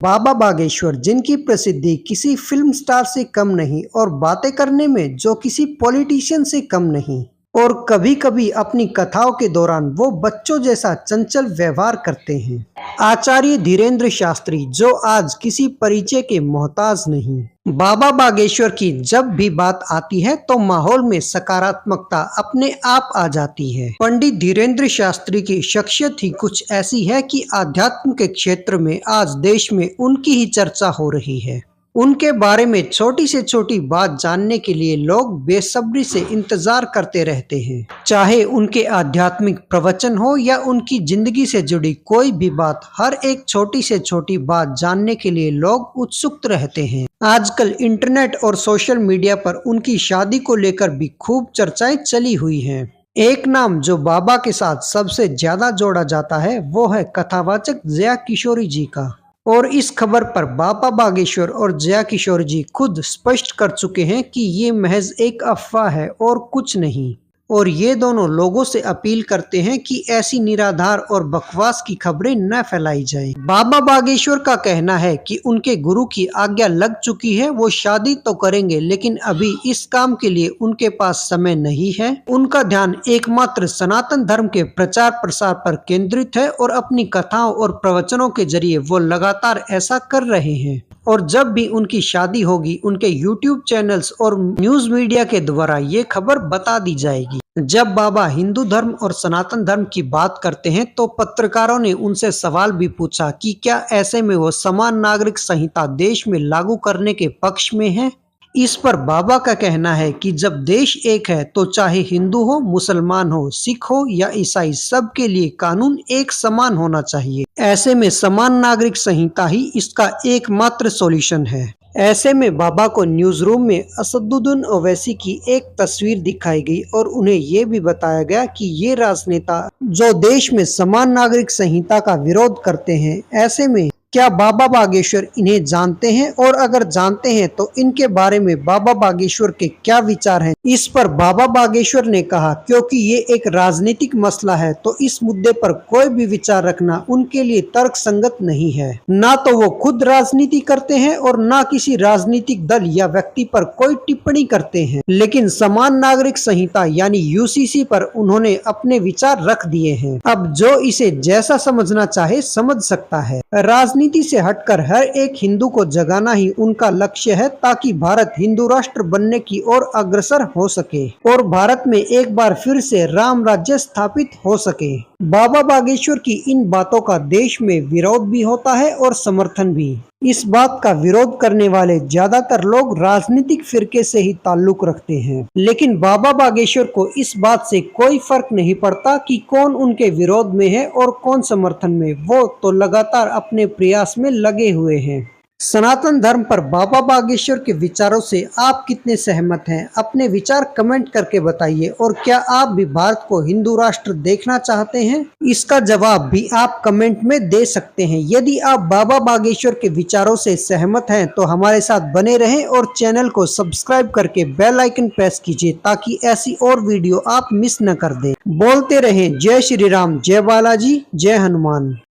बाबा बागेश्वर, जिनकी प्रसिद्धि किसी फिल्म स्टार से कम नहीं और बातें करने में जो किसी पॉलिटिशियन से कम नहीं, और कभी कभी अपनी कथाओं के दौरान वो बच्चों जैसा चंचल व्यवहार करते हैं। आचार्य धीरेन्द्र शास्त्री, जो आज किसी परिचय के मोहताज नहीं। बाबा बागेश्वर की जब भी बात आती है तो माहौल में सकारात्मकता अपने आप आ जाती है। पंडित धीरेन्द्र शास्त्री की शख्सियत ही कुछ ऐसी है कि आध्यात्म के क्षेत्र में आज देश में उनकी ही चर्चा हो रही है। उनके बारे में छोटी से छोटी बात जानने के लिए लोग बेसब्री से इंतजार करते रहते हैं। चाहे उनके आध्यात्मिक प्रवचन हो या उनकी जिंदगी से जुड़ी कोई भी बात, हर एक छोटी से छोटी बात जानने के लिए लोग उत्सुक रहते हैं। आजकल इंटरनेट और सोशल मीडिया पर उनकी शादी को लेकर भी खूब चर्चाएं चली हुई हैं। एक नाम जो बाबा के साथ सबसे ज्यादा जोड़ा जाता है वो है कथावाचक जया किशोरी जी का। और इस खबर पर बाबा बागेश्वर और जया किशोर जी खुद स्पष्ट कर चुके हैं कि ये महज एक अफवाह है और कुछ नहीं। और ये दोनों लोगों से अपील करते हैं कि ऐसी निराधार और बकवास की खबरें न फैलाई जाएं। बाबा बागेश्वर का कहना है कि उनके गुरु की आज्ञा लग चुकी है, वो शादी तो करेंगे लेकिन अभी इस काम के लिए उनके पास समय नहीं है। उनका ध्यान एकमात्र सनातन धर्म के प्रचार प्रसार पर केंद्रित है और अपनी कथाओं और प्रवचनों के जरिए वो लगातार ऐसा कर रहे हैं। और जब भी उनकी शादी होगी उनके YouTube चैनल्स और न्यूज मीडिया के द्वारा ये खबर बता दी जाएगी। जब बाबा हिंदू धर्म और सनातन धर्म की बात करते हैं तो पत्रकारों ने उनसे सवाल भी पूछा कि क्या ऐसे में वो समान नागरिक संहिता देश में लागू करने के पक्ष में है। इस पर बाबा का कहना है कि जब देश एक है तो चाहे हिंदू हो, मुसलमान हो, सिख हो या ईसाई, सबके लिए कानून एक समान होना चाहिए। ऐसे में समान नागरिक संहिता ही इसका एकमात्र सॉल्यूशन है। ऐसे में बाबा को न्यूज रूम में असदुद्दीन ओवैसी की एक तस्वीर दिखाई गई और उन्हें ये भी बताया गया कि ये राजनेता जो देश में समान नागरिक संहिता का विरोध करते हैं, ऐसे में क्या बाबा बागेश्वर इन्हें जानते हैं, और अगर जानते हैं तो इनके बारे में बाबा बागेश्वर के क्या विचार हैं। इस पर बाबा बागेश्वर ने कहा, क्योंकि ये एक राजनीतिक मसला है तो इस मुद्दे पर कोई भी विचार रखना उनके लिए तर्कसंगत नहीं है। ना तो वो खुद राजनीति करते हैं और ना किसी राजनीतिक दल या व्यक्ति पर कोई टिप्पणी करते हैं, लेकिन समान नागरिक संहिता यानी UCC पर उन्होंने अपने विचार रख दिए हैं। अब जो इसे जैसा समझना चाहे समझ सकता है। राजनीति से हटकर हर एक हिंदू को जगाना ही उनका लक्ष्य है, ताकि भारत हिंदू राष्ट्र बनने की ओर अग्रसर हो सके और भारत में एक बार फिर से राम राज्य स्थापित हो सके। बाबा बागेश्वर की इन बातों का देश में विरोध भी होता है और समर्थन भी। इस बात का विरोध करने वाले ज्यादातर लोग राजनीतिक फिरके से ही ताल्लुक रखते हैं, लेकिन बाबा बागेश्वर को इस बात से कोई फर्क नहीं पड़ता कि कौन उनके विरोध में है और कौन समर्थन में। वो तो लगातार अपने प्रयास में लगे हुए हैं। सनातन धर्म पर बाबा बागेश्वर के विचारों से आप कितने सहमत हैं? अपने विचार कमेंट करके बताइए। और क्या आप भी भारत को हिंदू राष्ट्र देखना चाहते हैं? इसका जवाब भी आप कमेंट में दे सकते हैं। यदि आप बाबा बागेश्वर के विचारों से सहमत हैं तो हमारे साथ बने रहें और चैनल को सब्सक्राइब करके बेल आइकन प्रेस कीजिए, ताकि ऐसी और वीडियो आप मिस न कर दें। बोलते रहें जय श्री राम, जय बालाजी, जय हनुमान।